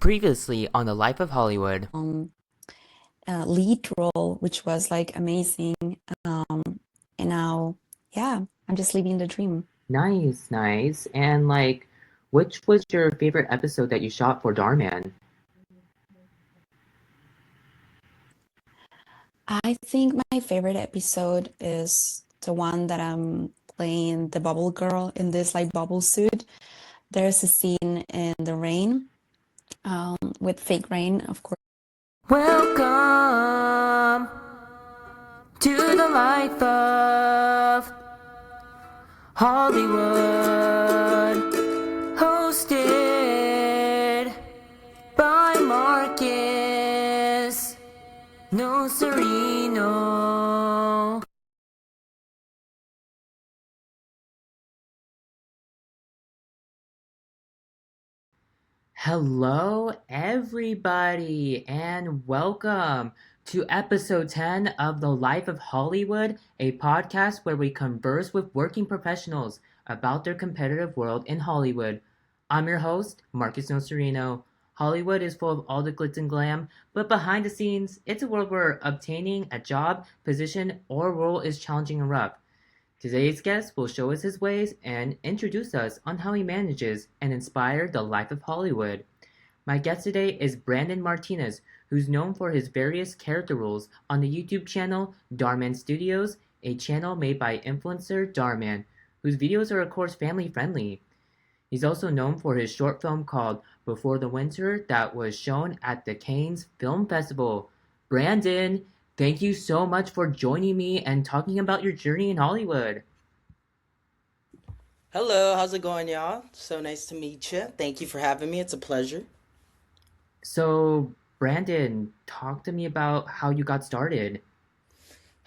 Previously on The Life of Hollywood. Lead role, which was like amazing. Um, and now, yeah, I'm just living the dream. Nice, nice. And which was your favorite episode that you shot for Darman? I think my favorite episode is the one that I'm playing the bubble girl in this like bubble suit. There's a scene in the rain, with fake rain, of course. Welcome to the life of Hollywood, hosted by Marcus Nocerino. Hello, everybody, and welcome to episode 10 of The Life of Hollywood, a podcast where we converse with working professionals about their competitive world in Hollywood. I'm your host, Marcus Nocerino. Hollywood is full of all the glitz and glam, but behind the scenes, it's a world where obtaining a job, position, or role is challenging and rough. Today's guest will show us his ways and introduce us on how he manages and inspires the life of Hollywood. My guest today is Brandon Martinez, who's known for his various character roles on the YouTube channel Darman Studios, a channel made by influencer Darman, whose videos are of course family friendly. He's also known for his short film called Before the Winter that was shown at the Cannes Film Festival. Brandon, thank you so much for joining me and talking about your journey in Hollywood. Hello, how's it going, y'all? So nice to meet you. Thank you for having me. It's a pleasure. So, Brandon, talk to me about how you got started.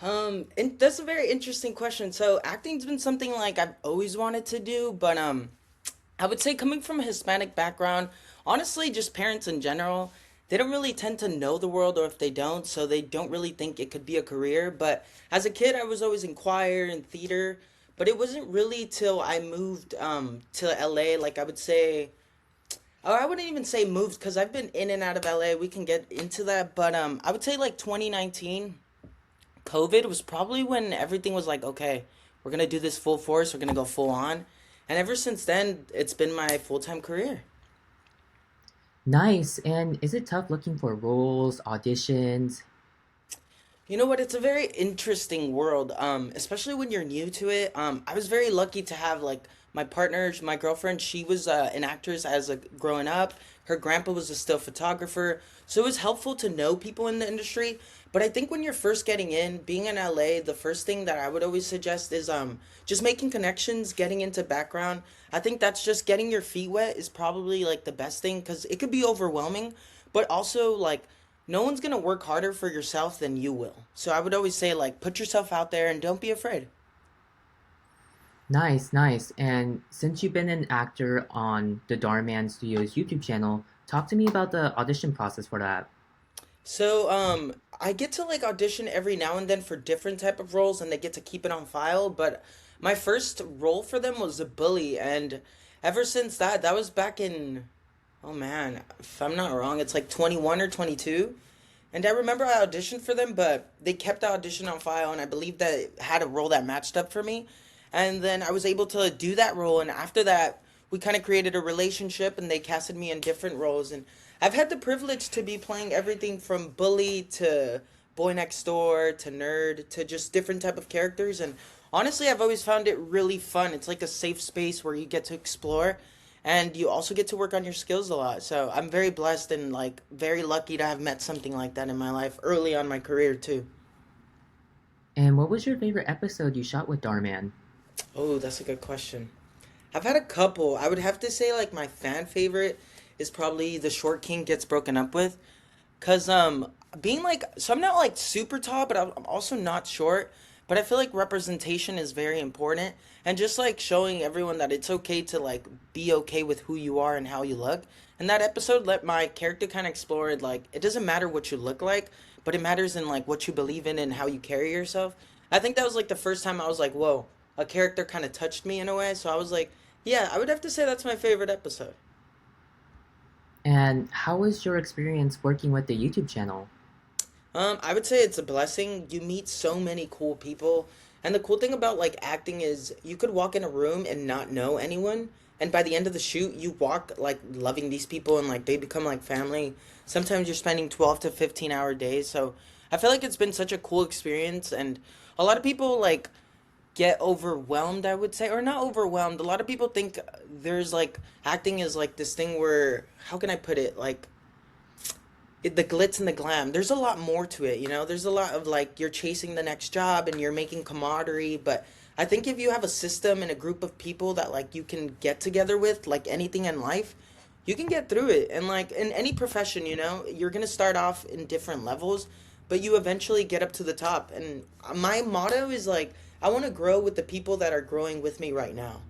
And that's a very interesting question. So, acting's been something like I've always wanted to do, but I would say coming from a Hispanic background, honestly, just parents in general, they don't really tend to know the world, or if they don't, so they don't really think it could be a career. But as a kid, I was always in choir and theater, but it wasn't really till I moved to LA, like I would say. Or I wouldn't even say moved because I've been in and out of LA. We can get into that, but I would say like 2019, COVID was probably when everything was like, okay, we're gonna do this full force. We're gonna go full on, and ever since then, it's been my full time career. Nice. And is it tough looking for roles, auditions? You know what? It's a very interesting world, especially when you're new to it. I was very lucky to have like my partner, my girlfriend. She was an actress as a growing up. Her grandpa was a still photographer, so it was helpful to know people in the industry. But I think when you're first getting in, being in LA, the first thing that I would always suggest is just making connections, getting into background. I think that's just getting your feet wet is probably like the best thing because it could be overwhelming, but also like no one's gonna work harder for yourself than you will. So I would always say like put yourself out there and don't be afraid. Nice, nice. And since you've been an actor on the Darman Studios YouTube channel, talk to me about the audition process for that. So I get to like audition every now and then for different type of roles and they get to keep it on file, but my first role for them was a bully, and ever since that was back in, oh man, if I'm not wrong, it's like 21 or 22. And I remember I auditioned for them, but they kept the audition on file, and I believe that it had a role that matched up for me. And then I was able to do that role, and after that, we kind of created a relationship, and they casted me in different roles. And I've had the privilege to be playing everything from bully to boy next door to nerd to just different type of characters. And honestly, I've always found it really fun. It's like a safe space where you get to explore and you also get to work on your skills a lot. So I'm very blessed and like very lucky to have met something like that in my life early on my career too. And what was your favorite episode you shot with Darman? Oh, that's a good question. I've had a couple. I would have to say like my fan favorite is probably The Short King Gets Broken Up With. Cause being like, so I'm not like super tall, but I'm also not short. But I feel like representation is very important, and just like showing everyone that it's okay to like be okay with who you are and how you look. And that episode let my character kind of explore it. Like it doesn't matter what you look like, but it matters in like what you believe in and how you carry yourself. I think that was like the first time I was like, whoa, a character kind of touched me in a way. So I was like, yeah, I would have to say that's my favorite episode. And how was your experience working with the YouTube channel? I would say it's a blessing. You meet so many cool people. And the cool thing about like acting is you could walk in a room and not know anyone. And by the end of the shoot, you walk like loving these people and like they become like family. Sometimes you're spending 12 to 15-hour days. So I feel like it's been such a cool experience. And a lot of people like get overwhelmed, I would say, or not overwhelmed. A lot of people think there's like acting is like this thing where, how can I put it? Like, the glitz and the glam. There's a lot more to it, you know? There's a lot of like you're chasing the next job and you're making camaraderie, but I think if you have a system and a group of people that like you can get together with, like anything in life, you can get through it. And like in any profession, you know, you're going to start off in different levels, but you eventually get up to the top. And my motto is like I want to grow with the people that are growing with me right now.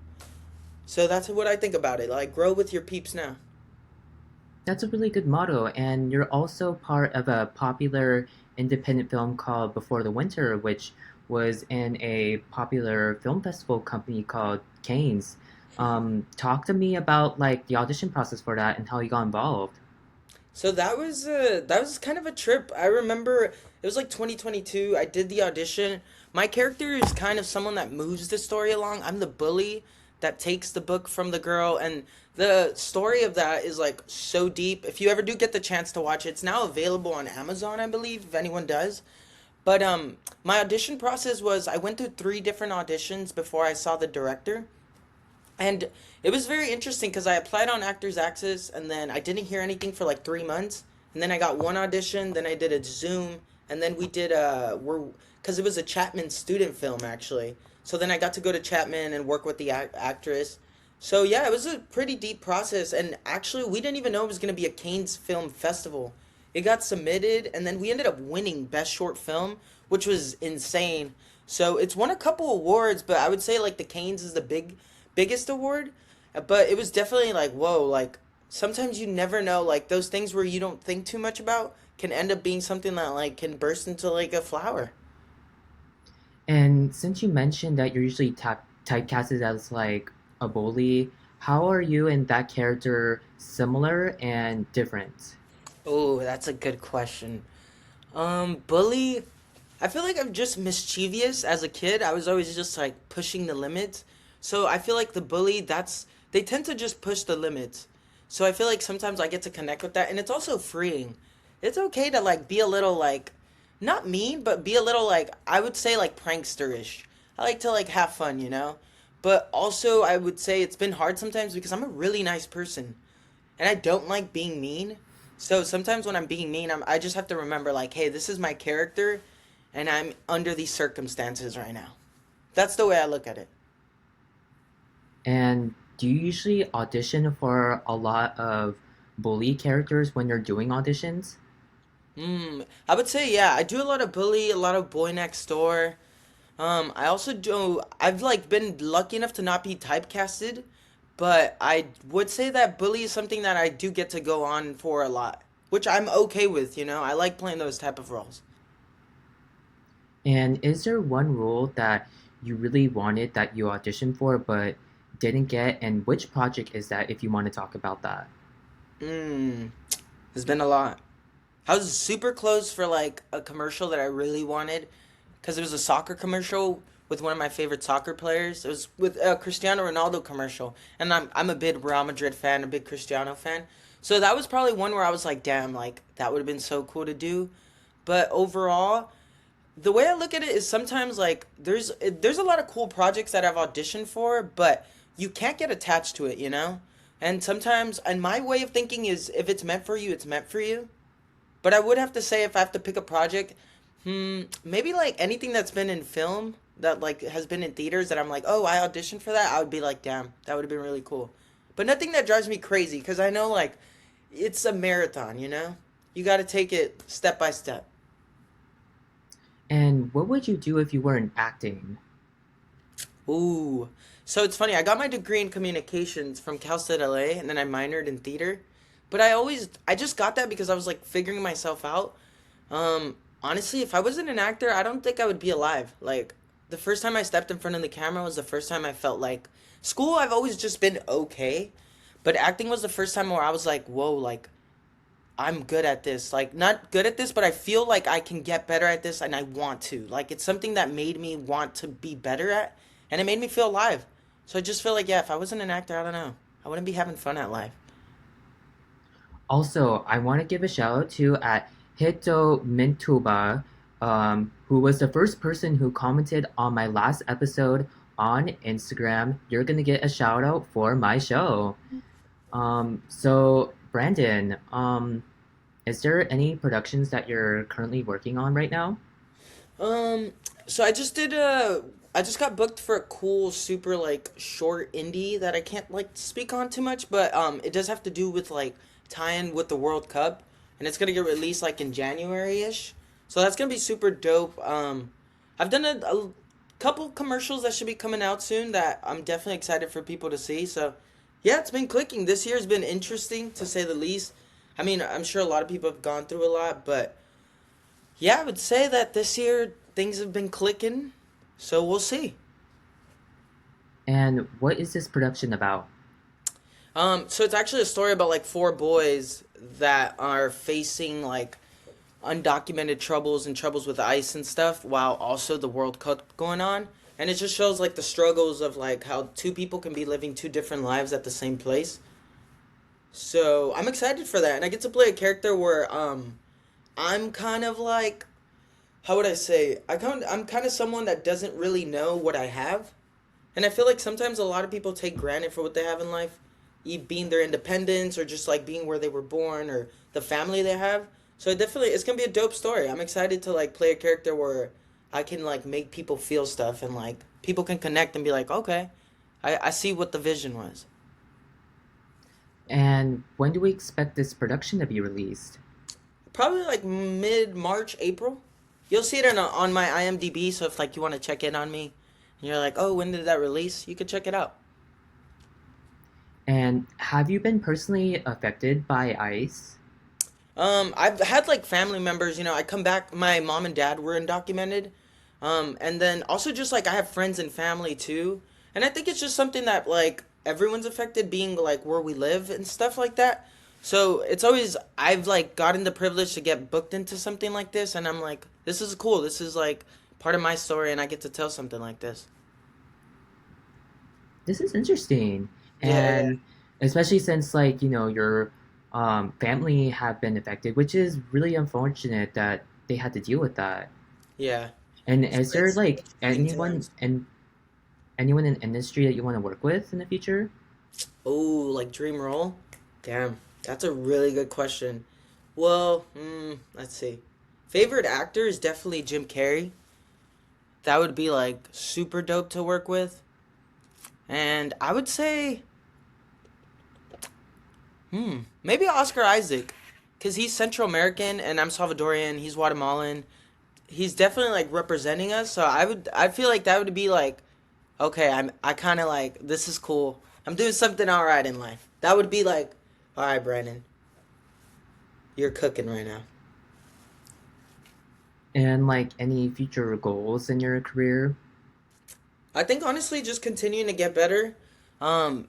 So that's what I think about it. Like grow with your peeps now. That's a really good motto, and you're also part of a popular independent film called Before the Winter, which was in a popular film festival company called Canes. Talk to me about like the audition process for that and how you got involved. So that was kind of a trip. I remember it was like 2022. I did the audition. My character is kind of someone that moves the story along. I'm the bully that takes the book from the girl, and the story of that is like so deep. If you ever do get the chance to watch it, it's now available on Amazon, I believe, if anyone does. But my audition process was I went through three different auditions before I saw the director. And it was very interesting because I applied on Actors Access and then I didn't hear anything for like 3 months. And then I got one audition, then I did a Zoom, and then we did because it was a Chapman student film actually. So then I got to go to Chapman and work with the actress. So yeah, it was a pretty deep process. And actually, we didn't even know it was going to be a Cannes Film Festival. It got submitted, and then we ended up winning Best Short Film, which was insane. So it's won a couple awards, but I would say like the Canes is the biggest award. But it was definitely like whoa, like sometimes you never know, like those things where you don't think too much about can end up being something that like can burst into like a flower. And since you mentioned that you're usually typecasted as like a bully, how are you and that character similar and different? Oh, that's a good question. Bully. I feel like I'm just mischievous as a kid. I was always just like pushing the limits. So I feel like the bully, they tend to just push the limits. So I feel like sometimes I get to connect with that, and it's also freeing. It's okay to like be a little like, not mean, but be a little like, I would say like pranksterish. I like to like have fun, you know? But also I would say it's been hard sometimes because I'm a really nice person and I don't like being mean. So sometimes when I'm being mean, I just have to remember like, hey, this is my character, and I'm under these circumstances right now. That's the way I look at it. And do you usually audition for a lot of bully characters when you're doing auditions? I would say yeah. I do a lot of bully, a lot of boy next door. I also do. I've like been lucky enough to not be typecasted, but I would say that bully is something that I do get to go on for a lot, which I'm okay with. You know, I like playing those type of roles. And is there one role that you really wanted that you auditioned for but didn't get? And which project is that if you want to talk about that? Mm, there's been a lot. I was super close for like a commercial that I really wanted because it was a soccer commercial with one of my favorite soccer players. It was with a Cristiano Ronaldo commercial, and I'm a big Real Madrid fan, a big Cristiano fan. So that was probably one where I was like, damn, like that would have been so cool to do. But overall, the way I look at it is sometimes like there's a lot of cool projects that I've auditioned for, but you can't get attached to it, you know? And sometimes, and my way of thinking is if it's meant for you, it's meant for you. But I would have to say if I have to pick a project, maybe like anything that's been in film that like has been in theaters that I'm like, oh, I auditioned for that. I would be like, damn, that would have been really cool. But nothing that drives me crazy because I know like it's a marathon, you know? You got to take it step by step. And what would you do if you weren't acting? Ooh. So it's funny. I got my degree in communications from Cal State LA, and then I minored in theater. But I just got that because I was like figuring myself out. Honestly, if I wasn't an actor, I don't think I would be alive. Like the first time I stepped in front of the camera was the first time I felt like school. I've always just been okay, But acting was the first time where I was like, whoa, like I'm good at this. Like not good at this, but I feel like I can get better at this and I want to. Like it's something that made me want to be better at and it made me feel alive. So I just feel like yeah, if I wasn't an actor, I don't know. I wouldn't be having fun at life. Also, I want to give a shout out to at Hito Mintuba, who was the first person who commented on my last episode on Instagram. You're gonna get a shout out for my show. So Brandon, is there any productions that you're currently working on right now? Um, so I just did I just got booked for a cool super like short indie that I can't like speak on too much, but it does have to do with like tie-in with the World Cup and it's gonna get released like in January-ish. So that's gonna be super dope. I've done a couple commercials that should be coming out soon that I'm definitely excited for people to see. So yeah, it's been clicking. This year's been interesting to say the least. I mean, I'm sure a lot of people have gone through a lot, but yeah, I would say that this year things have been clicking, so we'll see. And what is this production about? So it's actually a story about like four boys that are facing like undocumented troubles and troubles with ICE and stuff, while also the World Cup going on. And it just shows like the struggles of like how two people can be living two different lives at the same place. So I'm excited for that, and I get to play a character where I'm kind of like how would I say? I'm kind of someone that doesn't really know what I have, and I feel like sometimes a lot of people take granted for what they have in life, being their independence or just like being where they were born or the family they have. So it's gonna be a dope story. I'm excited to like play a character where I can like make people feel stuff and like people can connect and be like, okay, I see what the vision was. And when do we expect this production to be released? Probably like mid March, April. You'll see it on my IMDb. So if like you want to check in on me, and you're like, oh, when did that release? You can check it out. And have you been personally affected by ICE? I've had like family members. You know, I come back. My mom and dad were undocumented. And then also just like I have friends and family too. And I think it's just something that like everyone's affected, being like where we live and stuff like that. So it's always I've like gotten the privilege to get booked into something like this, and I'm like, this is cool. This is like part of my story, and I get to tell something like this. This is interesting. Yeah, And especially since like, your family have been affected, which is really unfortunate that they had to deal with that. yeah. And is there It's like interesting times. anyone in industry that you want to work with in the future? Oh, like dream role? Damn, that's a really good question. Well, let's see. Favorite actor is definitely Jim Carrey. That would be like super dope to work with. And I would say, maybe Oscar Isaac, cause he's Central American and I'm Salvadorian. He's Guatemalan. He's definitely like representing us. So I feel like that would be like, okay, I kind of like this is cool. I'm doing something all right in life. That would be like, all right, Brandon, you're cooking right now. And like any future goals in your career? I think honestly, just continuing to get better. Um,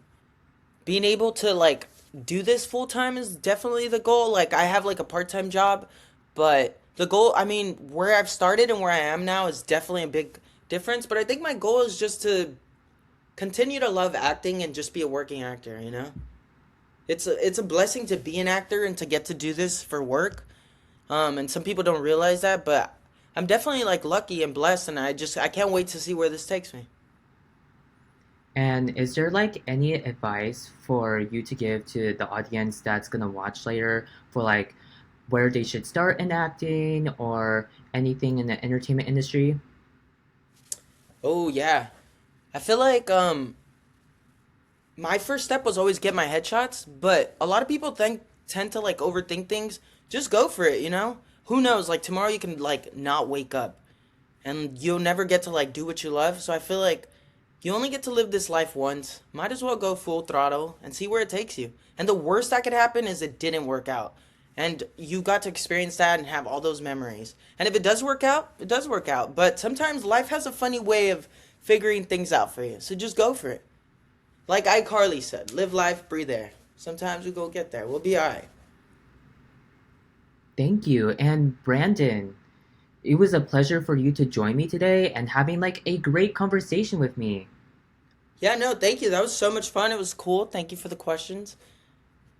Being able to like do this full time is definitely the goal. Like I have like a part time job, but the goal, I mean, where I've started and where I am now is definitely a big difference. But I think my goal is just to continue to love acting and just be a working actor. You know, it's a blessing to be an actor and to get to do this for work. And some people don't realize that, but I'm definitely like lucky and blessed, and I can't wait to see where this takes me. And is there like any advice for you to give to the audience that's gonna watch later for like where they should start in acting or anything in the entertainment industry? Oh yeah, I feel like my first step was always get my headshots, but a lot of people tend to like overthink things. Just go for it, you know? Who knows? Like tomorrow you can like not wake up and you'll never get to like do what you love. So I feel like you only get to live this life once. Might as well go full throttle and see where it takes you. And the worst that could happen is it didn't work out. And you got to experience that and have all those memories. And if it does work out, it does work out. But sometimes life has a funny way of figuring things out for you. So just go for it. Like iCarly said, live life, breathe air. Sometimes we go get there. We'll be all right. Thank you. And Brandon, it was a pleasure for you to join me today and having like a great conversation with me. Yeah, no, thank you. That was so much fun. It was cool. Thank you for the questions.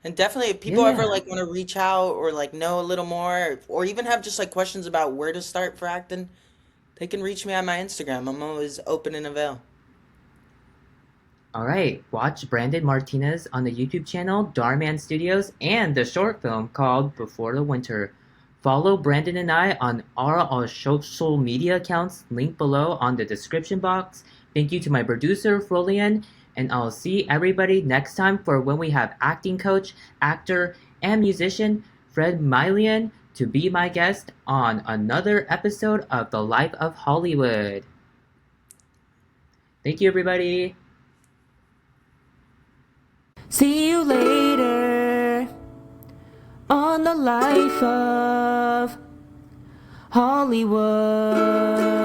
And definitely, if people ever Yeah. like want to reach out or like know a little more, or even have just like questions about where to start for acting, they can reach me on my Instagram. I'm always open and avail. All right. Watch Brandon Martinez on the YouTube channel Darman Studios and the short film called Before the Winter. Follow Brandon and I on our social media accounts linked below on the description box. Thank you to my producer, Frolian, and I'll see everybody next time for when we have acting coach, actor, and musician Fred Milian to be my guest on another episode of The Life of Hollywood. Thank you, everybody. See you later on The Life of Hollywood.